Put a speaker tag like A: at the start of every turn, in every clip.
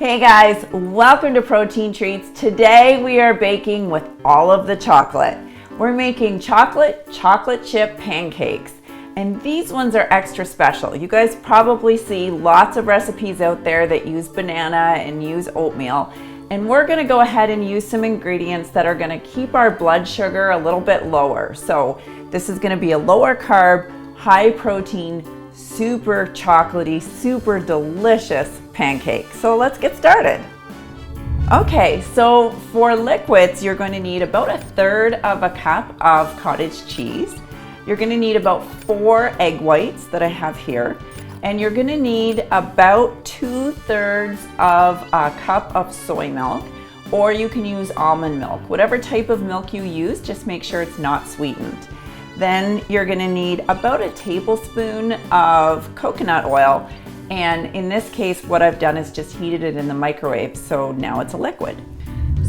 A: Hey guys, welcome to Protein Treats. Today we are baking with all of the chocolate. We're making chocolate chip pancakes. And these ones are extra special. You guys probably see lots of recipes out there that use banana and use oatmeal. And we're gonna go ahead and use some ingredients that are gonna keep our blood sugar a little bit lower. So this is gonna be a lower carb, high protein, super chocolatey, super delicious pancake. So let's get started. Okay, so for liquids, you're going to need about 1/3 of a cup of cottage cheese. You're going to need about 4 egg whites that I have here. And you're going to need about 2/3 of a cup of soy milk, or you can use almond milk. Whatever type of milk you use, just make sure it's not sweetened. Then you're going to need about a tablespoon of coconut oil. And in this case, what I've done is just heated it in the microwave, so now it's a liquid.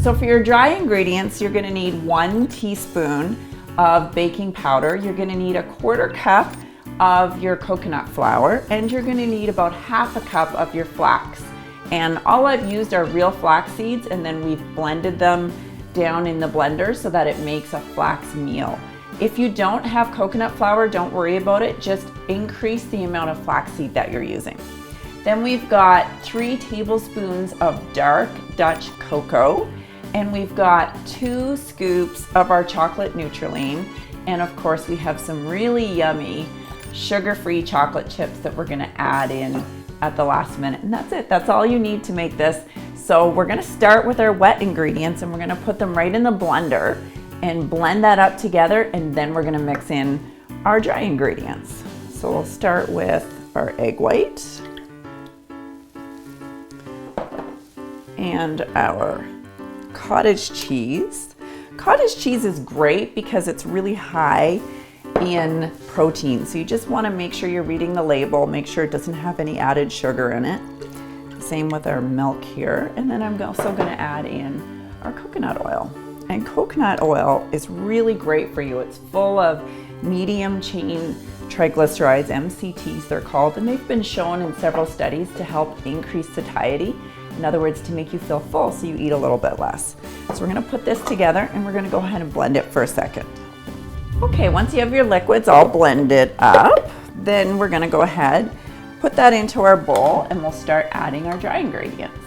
A: So for your dry ingredients, you're gonna need 1 teaspoon of baking powder. You're gonna need 1/4 cup of your coconut flour, and you're gonna need about 1/2 cup of your flax. And all I've used are real flax seeds, and then we've blended them down in the blender so that it makes a flax meal. If you don't have coconut flour, don't worry about it. Just increase the amount of flaxseed that you're using. Then we've got 3 tablespoons of dark Dutch cocoa, and we've got 2 scoops of our chocolate Nutracelle. And of course, we have some really yummy sugar-free chocolate chips that we're gonna add in at the last minute. And that's it, that's all you need to make this. So we're gonna start with our wet ingredients, and we're gonna put them right in the blender and blend that up together, and then we're gonna mix in our dry ingredients. So we'll start with our egg white and our cottage cheese. Cottage cheese is great because it's really high in protein. So you just wanna make sure you're reading the label, make sure it doesn't have any added sugar in it. Same with our milk here. And then I'm also gonna add in our coconut oil. And coconut oil is really great for you. It's full of medium chain triglycerides, MCTs they're called, and they've been shown in several studies to help increase satiety. In other words, to make you feel full so you eat a little bit less. So we're gonna put this together and we're gonna go ahead and blend it for a second. Okay, once you have your liquids all blended up, then we're gonna go ahead, put that into our bowl, and we'll start adding our dry ingredients.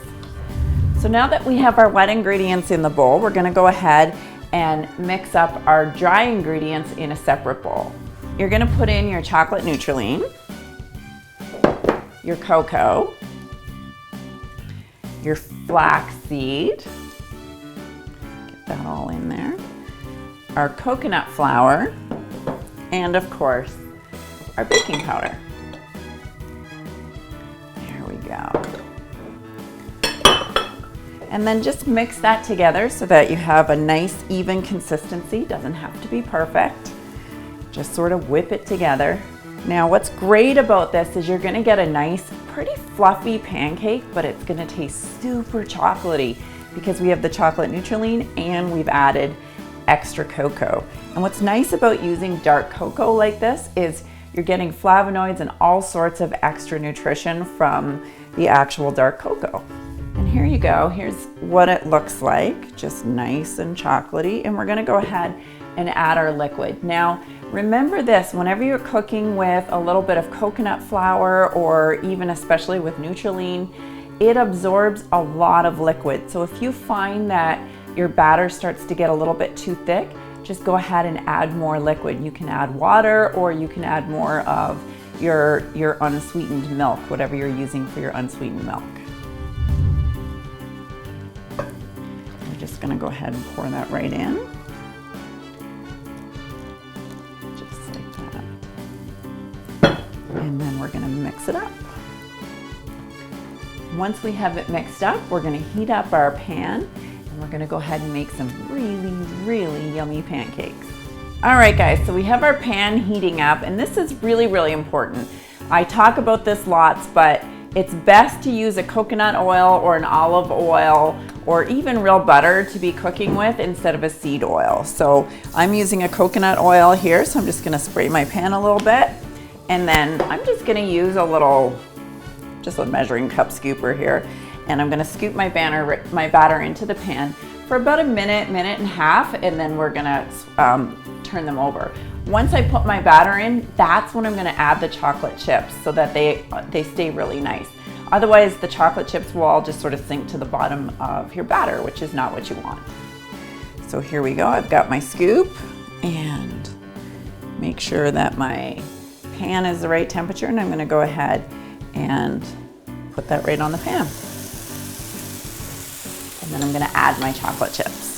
A: So now that we have our wet ingredients in the bowl, we're gonna go ahead and mix up our dry ingredients in a separate bowl. You're gonna put in your chocolate Nutracelle, your cocoa, your flax seed, get that all in there, our coconut flour, and of course, our baking powder. There we go. And then just mix that together so that you have a nice even consistency. Doesn't have to be perfect. Just sort of whip it together. Now what's great about this is you're gonna get a nice, pretty fluffy pancake, but it's gonna taste super chocolatey because we have the chocolate Nutracelle and we've added extra cocoa. And what's nice about using dark cocoa like this is you're getting flavonoids and all sorts of extra nutrition from the actual dark cocoa. And here you go, here's what it looks like, just nice and chocolatey. And we're gonna go ahead and add our liquid. Now, remember this, whenever you're cooking with a little bit of coconut flour or even especially with Nutracelle, it absorbs a lot of liquid. So if you find that your batter starts to get a little bit too thick, just go ahead and add more liquid. You can add water, or you can add more of your unsweetened milk, whatever you're using for your unsweetened milk. Just gonna go ahead and pour that right in. Just like that. And then we're gonna mix it up. Once we have it mixed up, we're gonna heat up our pan, and we're gonna go ahead and make some really, really yummy pancakes. All right guys, so we have our pan heating up, and this is really, really important. I talk about this lots, but it's best to use a coconut oil or an olive oil or even real butter to be cooking with instead of a seed oil. So I'm using a coconut oil here, so I'm just gonna spray my pan a little bit. And then I'm just gonna use just a measuring cup scooper here. And I'm gonna scoop my batter into the pan for about a minute, minute and a half, and then we're gonna turn them over. Once I put my batter in, that's when I'm gonna add the chocolate chips so that they stay really nice. Otherwise, the chocolate chips will all just sort of sink to the bottom of your batter, which is not what you want. So here we go, I've got my scoop, and make sure that my pan is the right temperature, and I'm gonna go ahead and put that right on the pan. And then I'm gonna add my chocolate chips.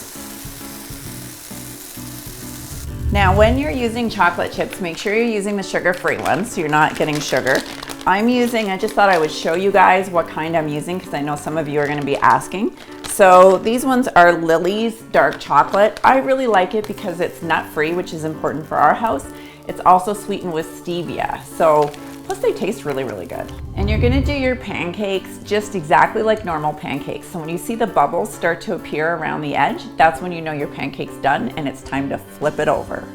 A: Now, when you're using chocolate chips, make sure you're using the sugar-free ones so you're not getting sugar. I just thought I would show you guys what kind I'm using because I know some of you are gonna be asking. So these ones are Lily's dark chocolate. I really like it because it's nut-free, which is important for our house. It's also sweetened with stevia. So, plus they taste really, really good. And you're gonna do your pancakes just exactly like normal pancakes. So when you see the bubbles start to appear around the edge, that's when you know your pancake's done and it's time to flip it over.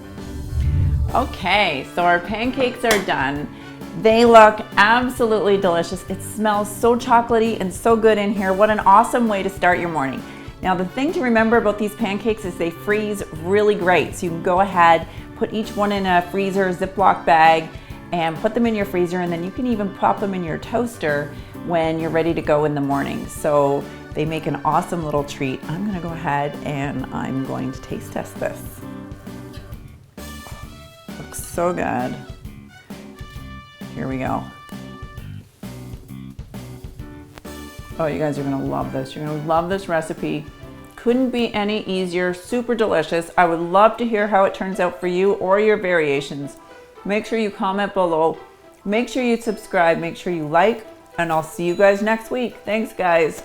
A: Okay, so our pancakes are done. They look absolutely delicious. It smells so chocolatey and so good in here. What an awesome way to start your morning. Now the thing to remember about these pancakes is they freeze really great. So you can go ahead, put each one in a freezer Ziploc bag and put them in your freezer, and then you can even pop them in your toaster when you're ready to go in the morning. So they make an awesome little treat. I'm gonna go ahead and I'm going to taste test this. Looks so good. Here we go. Oh, you guys are gonna love this. You're gonna love this recipe. Couldn't be any easier, super delicious. I would love to hear how it turns out for you or your variations. Make sure you comment below. Make sure you subscribe, make sure you like, and I'll see you guys next week. Thanks, guys.